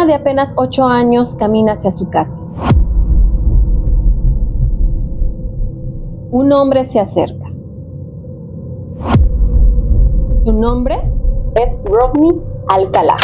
niña de apenas 8 años camina hacia su casa. Un hombre se acerca. Su nombre es Rodney Alcalá.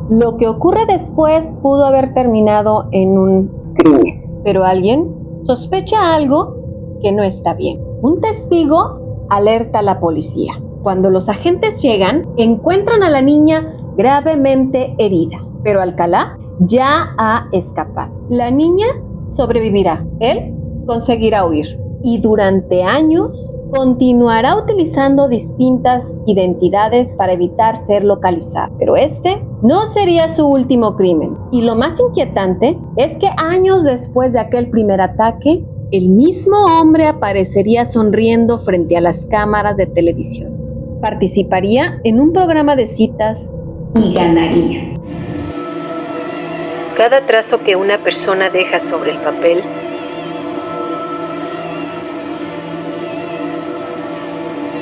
Lo que ocurre después pudo haber terminado en un crimen, pero alguien sospecha algo que no está bien. Un testigo alerta a la policía. Cuando los agentes llegan, encuentran a la niña gravemente herida, pero Alcalá ya ha escapado. La niña sobrevivirá, él conseguirá huir y durante años continuará utilizando distintas identidades para evitar ser localizado. Pero este no sería su último crimen. Y lo más inquietante es que años después de aquel primer ataque, el mismo hombre aparecería sonriendo frente a las cámaras de televisión. Participaría en un programa de citas y ganaría. Cada trazo que una persona deja sobre el papel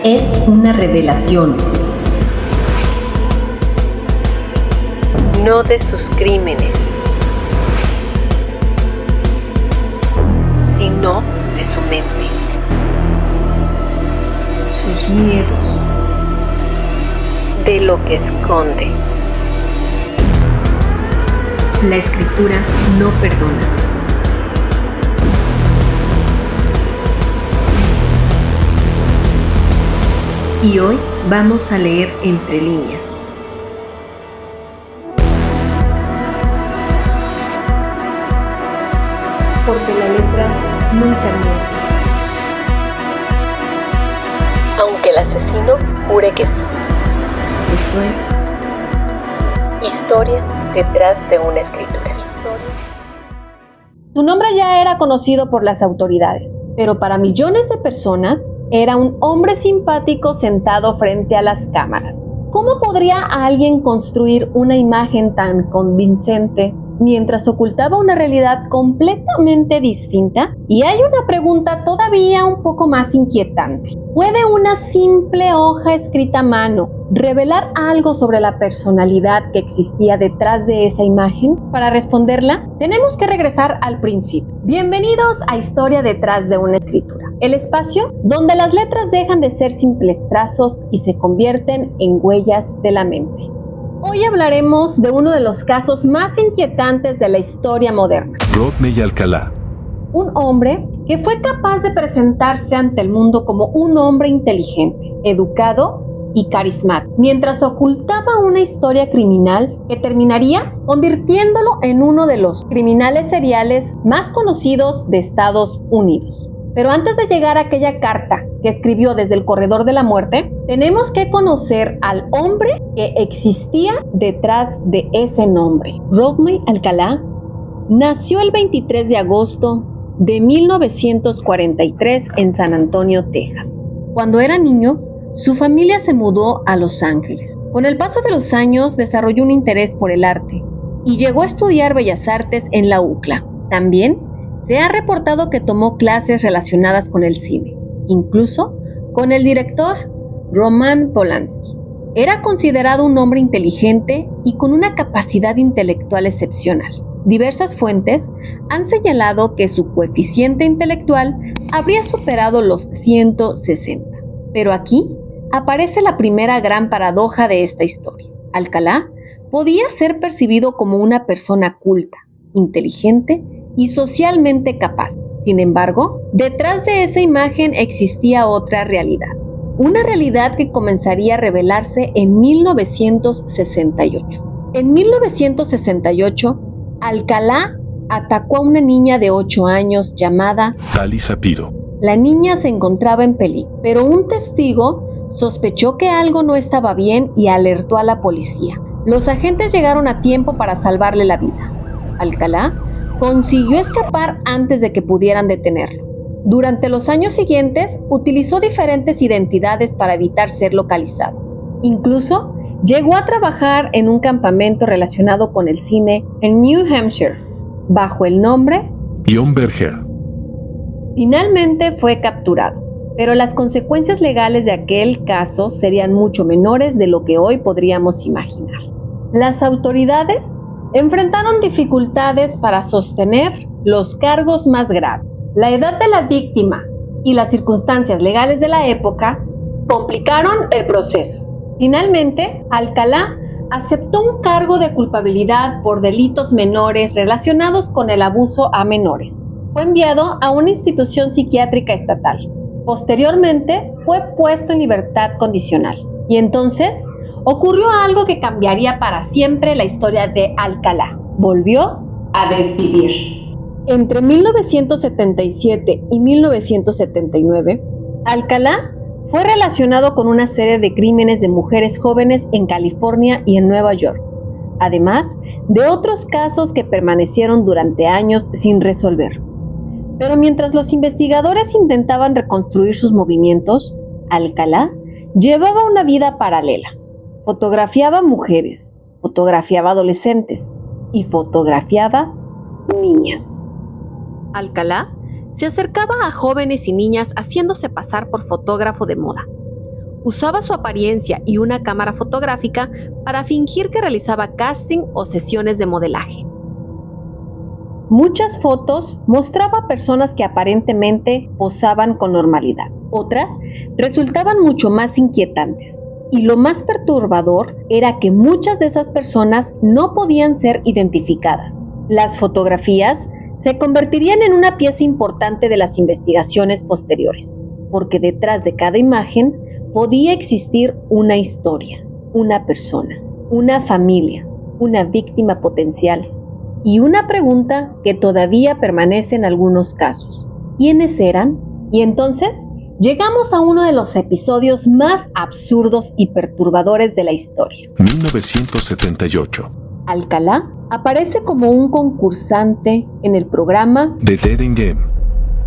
es una revelación. No de sus crímenes, sino de su mente. Sus miedos. De lo que esconde. La escritura no perdona. Y hoy vamos a leer entre líneas. Porque la letra nunca miente. Aunque el asesino jure que sí. Esto es Historia detrás de una escritura. Su nombre ya era conocido por las autoridades, pero para millones de personas era un hombre simpático sentado frente a las cámaras. ¿Cómo podría alguien construir una imagen tan convincente mientras ocultaba una realidad completamente distinta? Y hay una pregunta todavía un poco más inquietante. ¿Puede una simple hoja escrita a mano revelar algo sobre la personalidad que existía detrás de esa imagen? Para responderla, tenemos que regresar al principio. Bienvenidos a Historia detrás de una escritura, el espacio donde las letras dejan de ser simples trazos y se convierten en huellas de la mente. Hoy hablaremos de uno de los casos más inquietantes de la historia moderna. Rodney Alcalá. Un hombre que fue capaz de presentarse ante el mundo como un hombre inteligente, educado y carismático, mientras ocultaba una historia criminal que terminaría convirtiéndolo en uno de los criminales seriales más conocidos de Estados Unidos. Pero antes de llegar a aquella carta que escribió desde el corredor de la muerte, tenemos que conocer al hombre que existía detrás de ese nombre. Rodney Alcalá nació el 23 de agosto de 1943 en San Antonio, Texas. Cuando era niño, su familia se mudó a Los Ángeles. Con el paso de los años, desarrolló un interés por el arte y llegó a estudiar Bellas Artes en la UCLA. También se ha reportado que tomó clases relacionadas con el cine, incluso con el director Roman Polanski. Era considerado un hombre inteligente y con una capacidad intelectual excepcional. Diversas fuentes han señalado que su coeficiente intelectual habría superado los 160. Pero aquí aparece la primera gran paradoja de esta historia. Alcalá podía ser percibido como una persona culta, inteligente y socialmente capaz. Sin embargo, detrás de esa imagen existía otra realidad. Una realidad que comenzaría a revelarse en 1968. En 1968, Alcalá atacó a una niña de 8 años llamada Tali Shapiro. La niña se encontraba en peligro, pero un testigo sospechó que algo no estaba bien y alertó a la policía. Los agentes llegaron a tiempo para salvarle la vida. Alcalá consiguió escapar antes de que pudieran detenerlo. Durante los años siguientes, utilizó diferentes identidades para evitar ser localizado. Incluso llegó a trabajar en un campamento relacionado con el cine en New Hampshire, bajo el nombre John Berger. Finalmente fue capturado. pero las consecuencias legales de aquel caso serían mucho menores de lo que hoy podríamos imaginar. Las autoridades enfrentaron dificultades para sostener los cargos más graves. La edad de la víctima y las circunstancias legales de la época complicaron el proceso. Finalmente, Alcalá aceptó un cargo de culpabilidad por delitos menores relacionados con el abuso a menores. Fue enviado a una institución psiquiátrica estatal. Posteriormente, fue puesto en libertad condicional. Y entonces, ocurrió algo que cambiaría para siempre la historia de Alcalá. Volvió a decidir. Entre 1977 y 1979, Alcalá fue relacionado con una serie de crímenes de mujeres jóvenes en California y en Nueva York, además de otros casos que permanecieron durante años sin resolver. Pero mientras los investigadores intentaban reconstruir sus movimientos, Alcalá llevaba una vida paralela. Fotografiaba mujeres, fotografiaba adolescentes y fotografiaba niñas. Alcalá se acercaba a jóvenes y niñas haciéndose pasar por fotógrafo de moda. Usaba su apariencia y una cámara fotográfica para fingir que realizaba casting o sesiones de modelaje. Muchas fotos mostraban personas que aparentemente posaban con normalidad. Otras resultaban mucho más inquietantes. Y lo más perturbador era que muchas de esas personas no podían ser identificadas. Las fotografías se convertirían en una pieza importante de las investigaciones posteriores, porque detrás de cada imagen podía existir una historia, una persona, una familia, una víctima potencial y una pregunta que todavía permanece en algunos casos. ¿Quiénes eran? Y entonces llegamos a uno de los episodios más absurdos y perturbadores de la historia. 1978. Alcalá aparece como un concursante en el programa The Dating Game,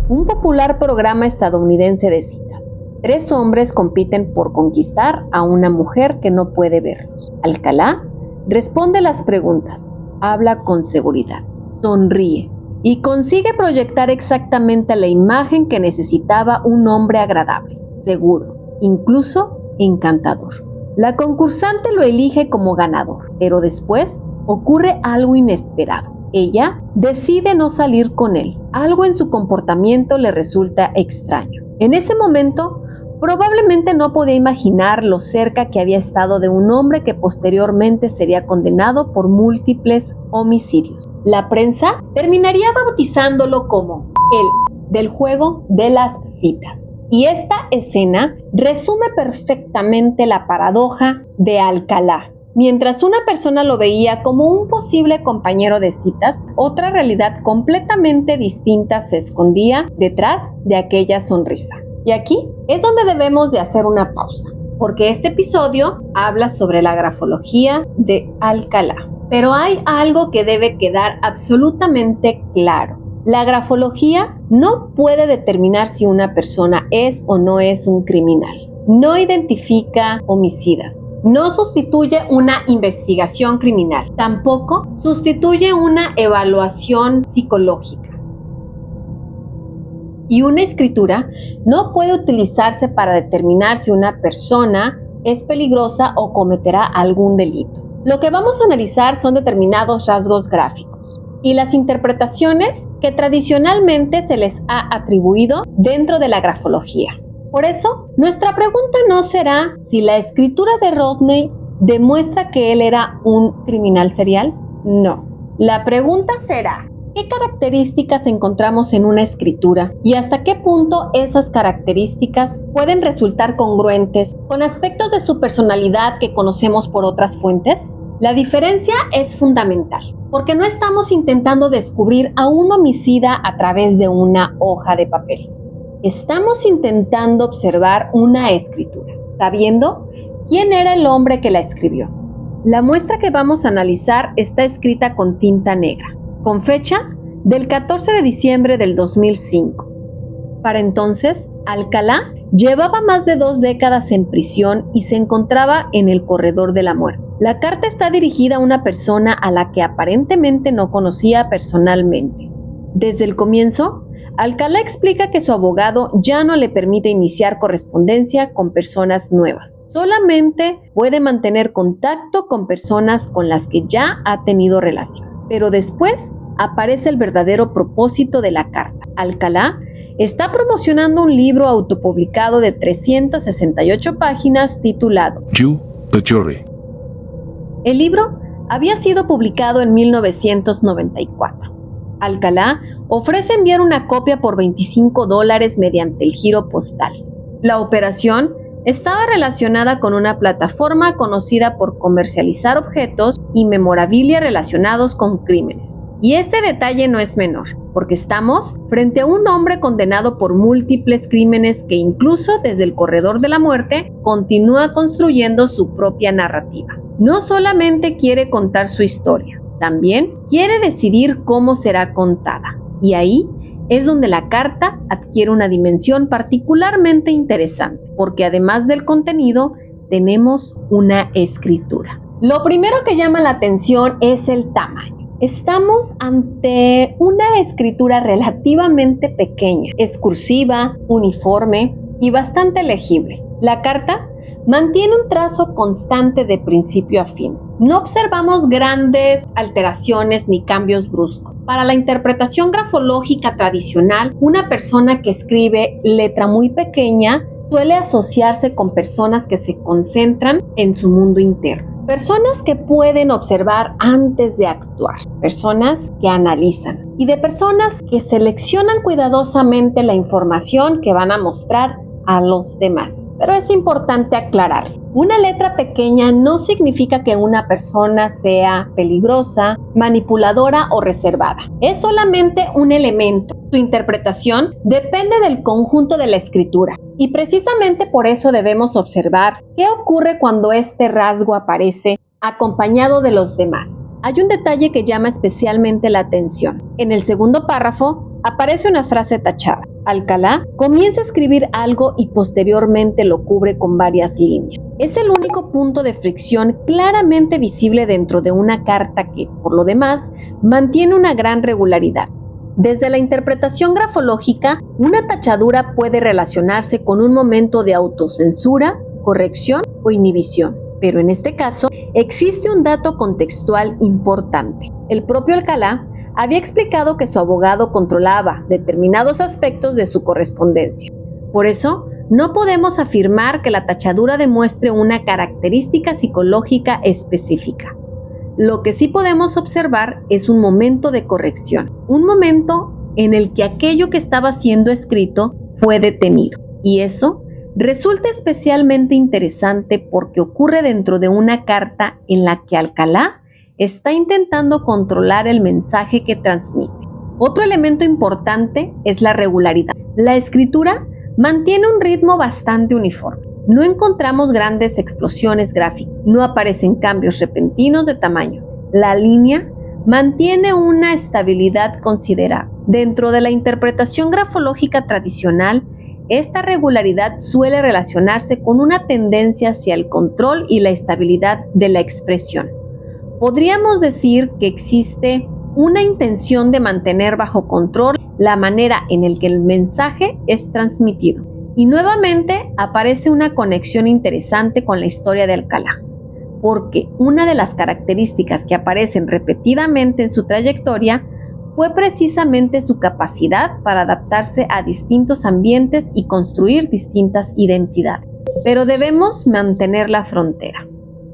un popular programa estadounidense de citas. 3 hombres compiten por conquistar a una mujer que no puede verlos. Alcalá responde las preguntas, habla con seguridad, sonríe y consigue proyectar exactamente la imagen que necesitaba un hombre agradable, seguro, incluso encantador. La concursante lo elige como ganador, pero después ocurre algo inesperado. Ella decide no salir con él. Algo en su comportamiento le resulta extraño. En ese momento, probablemente no podía imaginar lo cerca que había estado de un hombre que posteriormente sería condenado por múltiples homicidios. La prensa terminaría bautizándolo como el del juego de las citas. Y esta escena resume perfectamente la paradoja de Alcalá. Mientras una persona lo veía como un posible compañero de citas, otra realidad completamente distinta se escondía detrás de aquella sonrisa. Y aquí es donde debemos de hacer una pausa, porque este episodio habla sobre la grafología de Alcalá. Pero hay algo que debe quedar absolutamente claro. La grafología no puede determinar si una persona es o no es un criminal. No identifica homicidas. No sustituye una investigación criminal. Tampoco sustituye una evaluación psicológica. Y una escritura no puede utilizarse para determinar si una persona es peligrosa o cometerá algún delito. Lo que vamos a analizar son determinados rasgos gráficos y las interpretaciones que tradicionalmente se les ha atribuido dentro de la grafología. Por eso, nuestra pregunta no será si la escritura de Rodney demuestra que él era un criminal serial. No. La pregunta será, ¿qué características encontramos en una escritura y hasta qué punto esas características pueden resultar congruentes con aspectos de su personalidad que conocemos por otras fuentes? La diferencia es fundamental, porque no estamos intentando descubrir a un homicida a través de una hoja de papel. Estamos intentando observar una escritura, sabiendo quién era el hombre que la escribió. La muestra que vamos a analizar está escrita con tinta negra, con fecha del 14 de diciembre del 2005. Para entonces, Alcalá llevaba más de 2 décadas en prisión y se encontraba en el corredor de la muerte. La carta está dirigida a una persona a la que aparentemente no conocía personalmente. Desde el comienzo, Alcalá explica que su abogado ya no le permite iniciar correspondencia con personas nuevas. Solamente puede mantener contacto con personas con las que ya ha tenido relación. Pero después aparece el verdadero propósito de la carta. Alcalá está promocionando un libro autopublicado de 368 páginas titulado You, the Jury. El libro había sido publicado en 1994. Alcalá ofrece enviar una copia por $25 mediante el giro postal. La operación estaba relacionada con una plataforma conocida por comercializar objetos y memorabilia relacionados con crímenes. Y este detalle no es menor, porque estamos frente a un hombre condenado por múltiples crímenes que incluso desde el corredor de la muerte continúa construyendo su propia narrativa. No solamente quiere contar su historia, también quiere decidir cómo será contada. Y ahí es donde la carta adquiere una dimensión particularmente interesante, porque además del contenido, tenemos una escritura. Lo primero que llama la atención es el tamaño. Estamos ante una escritura relativamente pequeña, es cursiva, uniforme y bastante legible. La carta mantiene un trazo constante de principio a fin. No observamos grandes alteraciones ni cambios bruscos. Para la interpretación grafológica tradicional, una persona que escribe letra muy pequeña suele asociarse con personas que se concentran en su mundo interno. Personas que pueden observar antes de actuar, personas que analizan y de personas que seleccionan cuidadosamente la información que van a mostrar a los demás. Pero es importante aclarar, una letra pequeña no significa que una persona sea peligrosa, manipuladora o reservada. Es solamente un elemento. Su interpretación depende del conjunto de la escritura. Y precisamente por eso debemos observar qué ocurre cuando este rasgo aparece acompañado de los demás. Hay un detalle que llama especialmente la atención. En el segundo párrafo aparece una frase tachada. Alcalá comienza a escribir algo y posteriormente lo cubre con varias líneas. Es el único punto de fricción claramente visible dentro de una carta que, por lo demás, mantiene una gran regularidad. Desde la interpretación grafológica, una tachadura puede relacionarse con un momento de autocensura, corrección o inhibición. Pero en este caso, existe un dato contextual importante. El propio Alcalá había explicado que su abogado controlaba determinados aspectos de su correspondencia. Por eso, no podemos afirmar que la tachadura demuestre una característica psicológica específica. Lo que sí podemos observar es un momento de corrección, un momento en el que aquello que estaba siendo escrito fue detenido. Y eso resulta especialmente interesante porque ocurre dentro de una carta en la que Alcalá está intentando controlar el mensaje que transmite. Otro elemento importante es la regularidad. La escritura mantiene un ritmo bastante uniforme. No encontramos grandes explosiones gráficas, no aparecen cambios repentinos de tamaño. La línea mantiene una estabilidad considerable. Dentro de la interpretación grafológica tradicional, esta regularidad suele relacionarse con una tendencia hacia el control y la estabilidad de la expresión. Podríamos decir que existe una intención de mantener bajo control la manera en la que el mensaje es transmitido. Y nuevamente aparece una conexión interesante con la historia de Alcalá, porque una de las características que aparecen repetidamente en su trayectoria fue precisamente su capacidad para adaptarse a distintos ambientes y construir distintas identidades. Pero debemos mantener la frontera.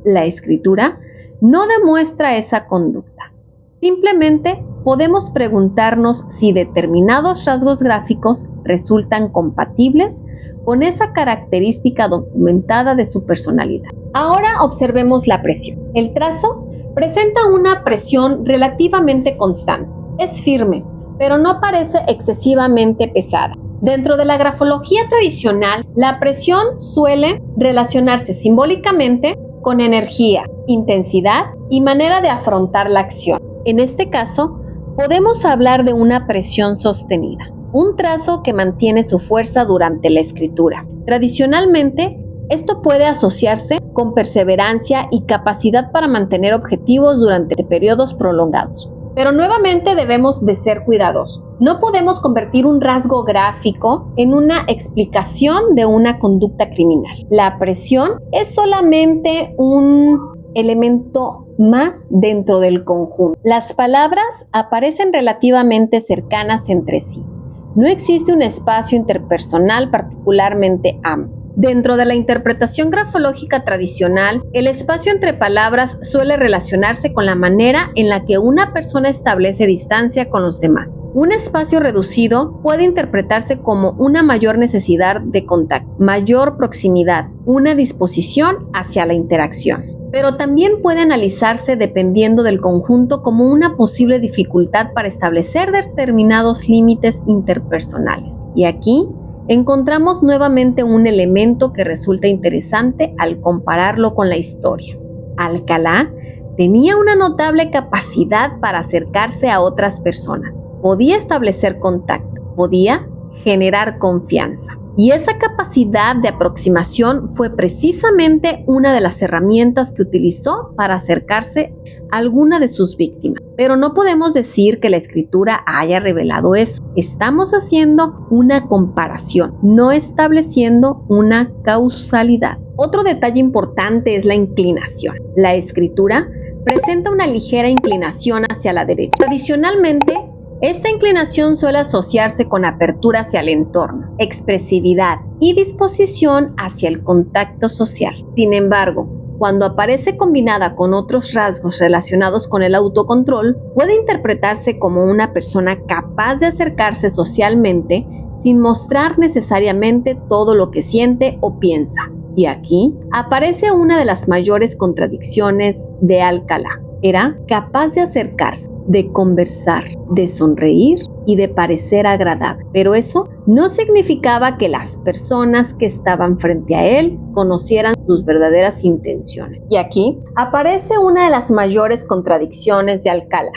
La escritura no demuestra esa conducta. Simplemente podemos preguntarnos si determinados rasgos gráficos resultan compatibles con esa característica documentada de su personalidad. Ahora observemos la presión. El trazo presenta una presión relativamente constante. Es firme, pero no parece excesivamente pesada. Dentro de la grafología tradicional, la presión suele relacionarse simbólicamente con energía, intensidad y manera de afrontar la acción. En este caso, podemos hablar de una presión sostenida, un trazo que mantiene su fuerza durante la escritura. Tradicionalmente, esto puede asociarse con perseverancia y capacidad para mantener objetivos durante periodos prolongados. Pero nuevamente debemos de ser cuidadosos. No podemos convertir un rasgo gráfico en una explicación de una conducta criminal. La presión es solamente un elemento más dentro del conjunto. Las palabras aparecen relativamente cercanas entre sí. No existe un espacio interpersonal particularmente amplio. Dentro de la interpretación grafológica tradicional, el espacio entre palabras suele relacionarse con la manera en la que una persona establece distancia con los demás. Un espacio reducido puede interpretarse como una mayor necesidad de contacto, mayor proximidad, una disposición hacia la interacción. Pero también puede analizarse dependiendo del conjunto como una posible dificultad para establecer determinados límites interpersonales. Y aquí encontramos nuevamente un elemento que resulta interesante al compararlo con la historia. Alcalá tenía una notable capacidad para acercarse a otras personas. Podía establecer contacto, podía generar confianza. Y esa capacidad de aproximación fue precisamente una de las herramientas que utilizó para acercarse a alguna de sus víctimas. Pero no podemos decir que la escritura haya revelado eso. Estamos haciendo una comparación, no estableciendo una causalidad. Otro detalle importante es la inclinación. La escritura presenta una ligera inclinación hacia la derecha. Tradicionalmente, esta inclinación suele asociarse con apertura hacia el entorno, expresividad y disposición hacia el contacto social. Sin embargo, cuando aparece combinada con otros rasgos relacionados con el autocontrol, puede interpretarse como una persona capaz de acercarse socialmente sin mostrar necesariamente todo lo que siente o piensa. Y aquí aparece una de las mayores contradicciones de Alcalá. Era capaz de acercarse, de conversar, de sonreír y de parecer agradable. Pero eso no significaba que las personas que estaban frente a él conocieran sus verdaderas intenciones. Y aquí aparece una de las mayores contradicciones de Alcalá.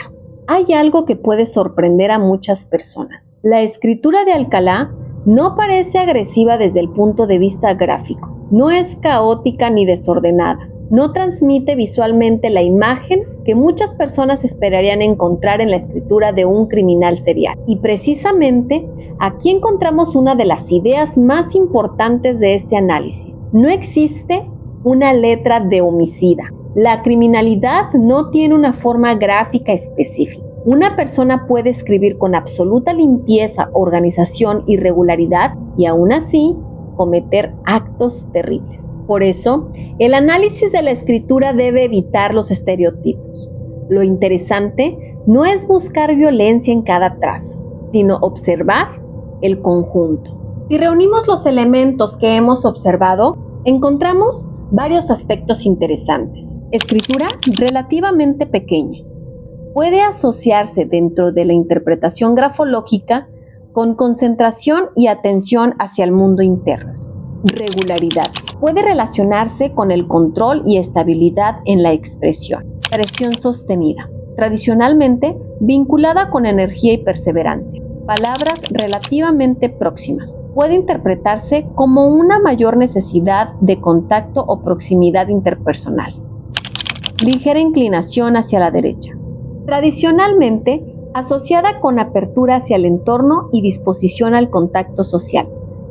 Hay algo que puede sorprender a muchas personas. La escritura de Alcalá no parece agresiva desde el punto de vista gráfico. No es caótica ni desordenada. No transmite visualmente la imagen que muchas personas esperarían encontrar en la escritura de un criminal serial. Y precisamente aquí encontramos una de las ideas más importantes de este análisis. No existe una letra de homicida. La criminalidad no tiene una forma gráfica específica. Una persona puede escribir con absoluta limpieza, organización y regularidad y aún así cometer actos terribles. Por eso, el análisis de la escritura debe evitar los estereotipos. Lo interesante no es buscar violencia en cada trazo, sino observar el conjunto. Si reunimos los elementos que hemos observado, encontramos varios aspectos interesantes. Escritura relativamente pequeña. Puede asociarse dentro de la interpretación grafológica con concentración y atención hacia el mundo interno. Regularidad. Puede relacionarse con el control y estabilidad en la expresión. Presión sostenida. Tradicionalmente vinculada con energía y perseverancia. Palabras relativamente próximas. Puede interpretarse como una mayor necesidad de contacto o proximidad interpersonal. Ligera inclinación hacia la derecha. Tradicionalmente asociada con apertura hacia el entorno y disposición al contacto social.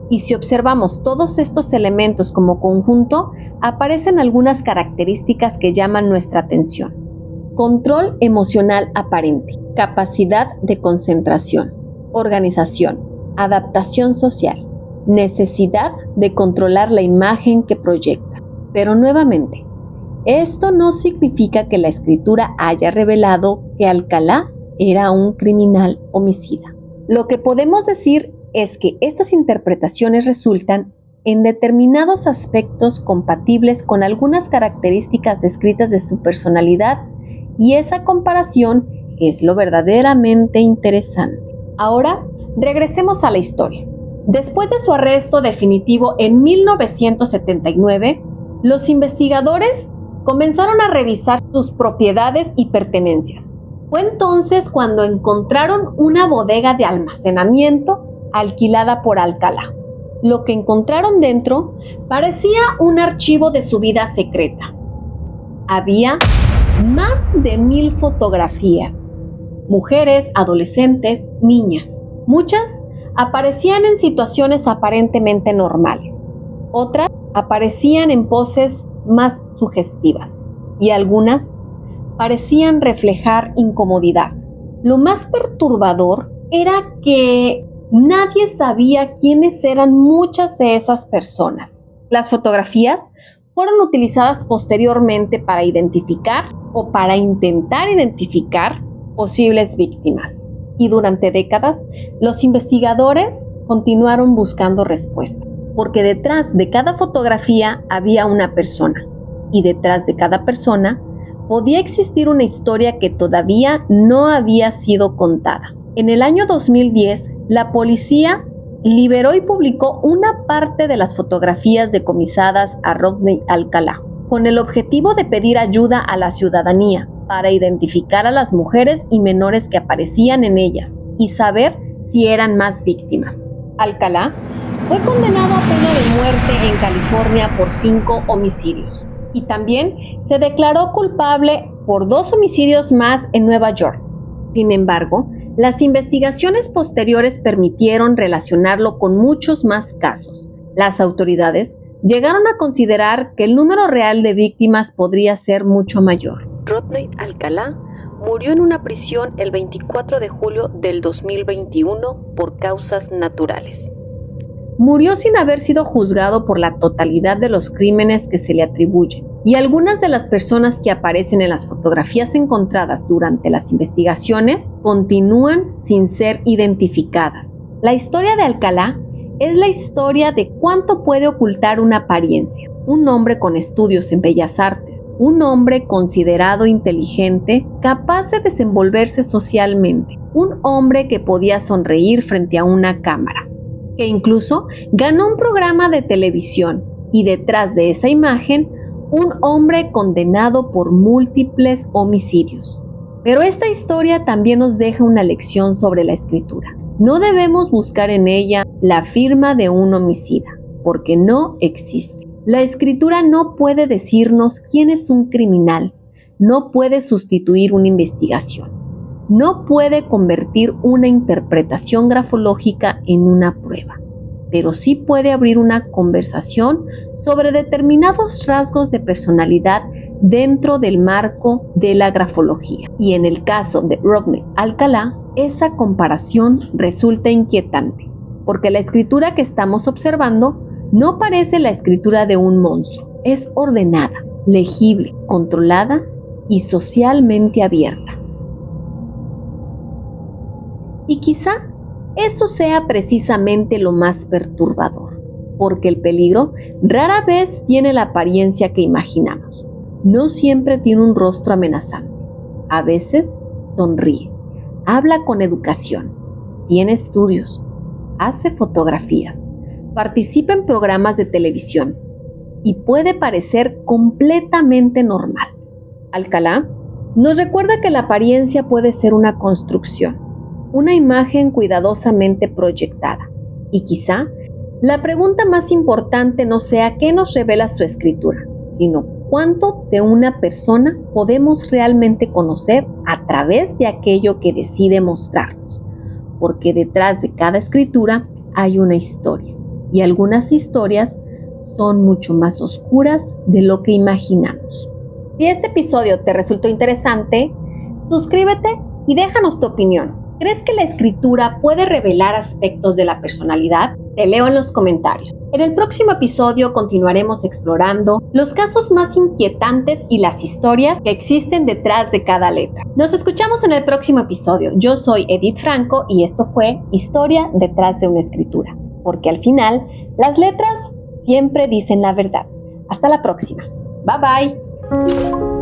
Y si observamos todos estos elementos como conjunto, aparecen algunas características que llaman nuestra atención. Control emocional aparente, capacidad de concentración, organización, adaptación social, necesidad de controlar la imagen que proyecta. Pero nuevamente, esto no significa que la escritura haya revelado que Alcalá era un criminal homicida. Lo que podemos decir es que estas interpretaciones resultan en determinados aspectos compatibles con algunas características descritas de su personalidad y esa comparación es lo verdaderamente interesante. Ahora, regresemos a la historia. Después de su arresto definitivo en 1979, los investigadores comenzaron a revisar sus propiedades y pertenencias. Fue entonces cuando encontraron una bodega de almacenamiento alquilada por Alcalá. Lo que encontraron dentro parecía un archivo de su vida secreta. Había más de 1000 fotografías, mujeres, adolescentes, niñas. Muchas aparecían en situaciones aparentemente normales. Otras aparecían en poses más sugestivas y algunas parecían reflejar incomodidad. Lo más perturbador era que nadie sabía quiénes eran muchas de esas personas. Las fotografías fueron utilizadas posteriormente para identificar o para intentar identificar posibles víctimas. Y durante décadas, los investigadores continuaron buscando respuestas, porque detrás de cada fotografía había una persona, y detrás de cada persona podía existir una historia que todavía no había sido contada. En el año 2010, la policía liberó y publicó una parte de las fotografías decomisadas a Rodney Alcalá, con el objetivo de pedir ayuda a la ciudadanía para identificar a las mujeres y menores que aparecían en ellas y saber si eran más víctimas. Alcalá fue condenado a pena de muerte en California por 5 homicidios y también se declaró culpable por 2 homicidios más en Nueva York. Sin embargo, las investigaciones posteriores permitieron relacionarlo con muchos más casos. Las autoridades llegaron a considerar que el número real de víctimas podría ser mucho mayor. Rodney Alcalá murió en una prisión el 24 de julio del 2021 por causas naturales. Murió sin haber sido juzgado por la totalidad de los crímenes que se le atribuyen, y algunas de las personas que aparecen en las fotografías encontradas durante las investigaciones continúan sin ser identificadas. La historia de Alcalá es la historia de cuánto puede ocultar una apariencia. Un hombre con estudios en bellas artes, un hombre considerado inteligente, capaz de desenvolverse socialmente, un hombre que podía sonreír frente a una cámara, que incluso ganó un programa de televisión, y detrás de esa imagen, un hombre condenado por múltiples homicidios. Pero esta historia también nos deja una lección sobre la escritura. No debemos buscar en ella la firma de un homicida, porque no existe. La escritura no puede decirnos quién es un criminal, no puede sustituir una investigación, no puede convertir una interpretación grafológica en una prueba, pero sí puede abrir una conversación sobre determinados rasgos de personalidad dentro del marco de la grafología. Y en el caso de Rodney Alcalá, esa comparación resulta inquietante, porque la escritura que estamos observando no parece la escritura de un monstruo. Es ordenada, legible, controlada y socialmente abierta. Y quizá eso sea precisamente lo más perturbador, porque el peligro rara vez tiene la apariencia que imaginamos. No siempre tiene un rostro amenazante. A veces sonríe, habla con educación, tiene estudios, hace fotografías, participa en programas de televisión y puede parecer completamente normal. Alcalá nos recuerda que la apariencia puede ser una construcción, una imagen cuidadosamente proyectada. Y quizá la pregunta más importante no sea qué nos revela su escritura, sino cuánto de una persona podemos realmente conocer a través de aquello que decide mostrarnos. Porque detrás de cada escritura hay una historia, y algunas historias son mucho más oscuras de lo que imaginamos. Si este episodio te resultó interesante, suscríbete y déjanos tu opinión. ¿Crees que la escritura puede revelar aspectos de la personalidad? Te leo en los comentarios. En el próximo episodio continuaremos explorando los casos más inquietantes y las historias que existen detrás de cada letra. Nos escuchamos en el próximo episodio. Yo soy Edith Franco y esto fue Historia detrás de una escritura, porque al final las letras siempre dicen la verdad. Hasta la próxima. Bye bye.